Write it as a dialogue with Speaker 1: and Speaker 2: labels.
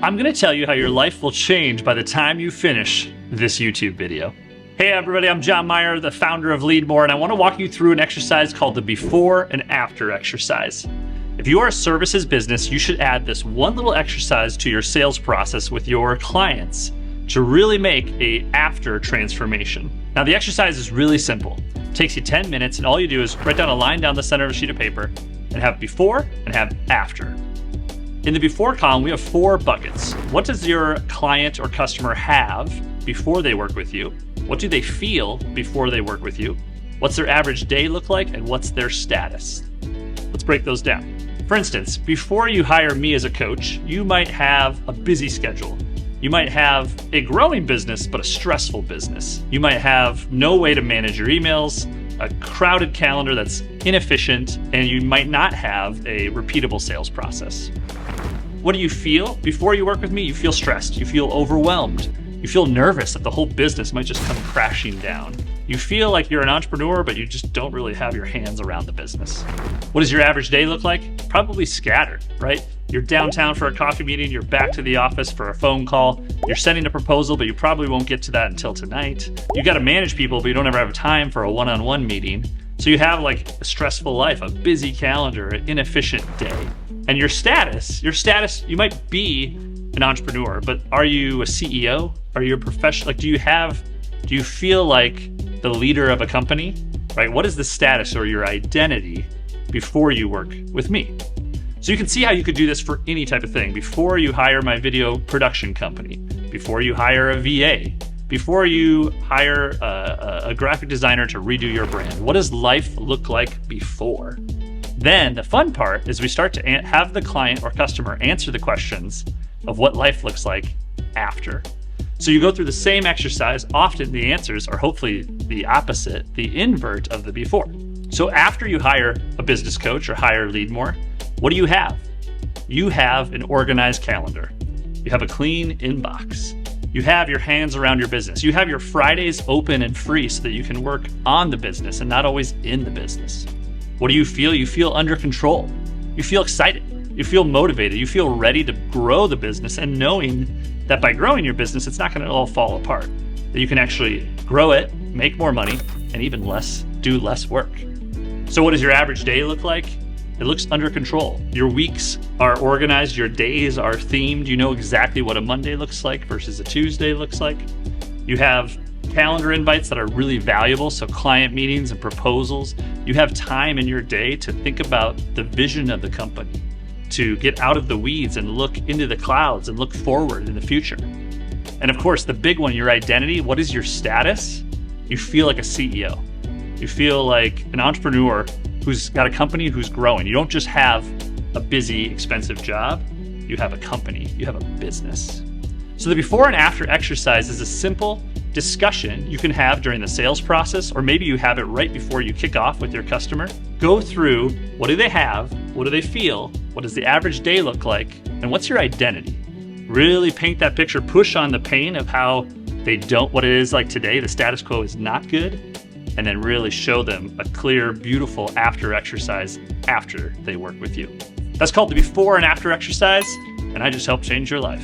Speaker 1: I'm going to tell you how your life will change by the time you finish this YouTube video. Hey everybody, I'm John Meyer, the founder of LeadMore, and I want to walk you through an exercise called the before and after exercise. If you are a services business, you should add this one little exercise to your sales process with your clients to really make an after transformation. Now the exercise is really simple. It takes you 10 minutes, and all you do is write down a line down the center of a sheet of paper and have before and have after. In the before column, we have 4 buckets. What does your client or customer have before they work with you? What do they feel before they work with you? What's their average day look like, and what's their status? Let's break those down. For instance, before you hire me as a coach, you might have a busy schedule. You might have a growing business, but a stressful business. You might have no way to manage your emails, a crowded calendar that's inefficient, and you might not have a repeatable sales process. What do you feel? Before you work with me, you feel stressed, you feel overwhelmed, you feel nervous that the whole business might just come crashing down. You feel like you're an entrepreneur, but you just don't really have your hands around the business. What does your average day look like? Probably scattered, right? You're downtown for a coffee meeting, you're back to the office for a phone call, you're sending a proposal, but you probably won't get to that until tonight. You got to manage people, but you don't ever have time for a one-on-one meeting. So you have like a stressful life, a busy calendar, an inefficient day. And your status, you might be an entrepreneur, but are you a CEO? Are you a professional? Like, do you feel like the leader of a company, right? What is the status or your identity before you work with me? So you can see how you could do this for any type of thing. Before you hire my video production company, before you hire a VA, before you hire a graphic designer to redo your brand. What does life look like before? Then the fun part is we start to have the client or customer answer the questions of what life looks like after. So you go through the same exercise. Often the answers are hopefully the opposite, the invert of the before. So after you hire a business coach or hire LeadMore, what do you have? You have an organized calendar. You have a clean inbox. You have your hands around your business. You have your Fridays open and free so that you can work on the business and not always in the business. What do you feel? You feel under control. You feel excited. You feel motivated. You feel ready to grow the business, and knowing that by growing your business, it's not going to all fall apart. That you can actually grow it, make more money, and even do less work. So what does your average day look like? It looks under control. Your weeks are organized. Your days are themed. You know exactly what a Monday looks like versus a Tuesday looks like. You have calendar invites that are really valuable, so client meetings and proposals. You have time in your day to think about the vision of the company, to get out of the weeds and look into the clouds and look forward in the future. And of course, the big one, your identity. What is your status? You feel like a CEO. You feel like an entrepreneur who's got a company who's growing. You don't just have a busy, expensive job. You have a company. You have a business. So the before and after exercise is a simple discussion you can have during the sales process, or maybe you have it right before you kick off with your customer. Go through, what do they have? What do they feel? What does the average day look like? And what's your identity? Really paint that picture, push on the pain of how what it is like today. The status quo is not good. And then really show them a clear, beautiful after exercise after they work with you. That's called the before and after exercise, and I just helped change your life.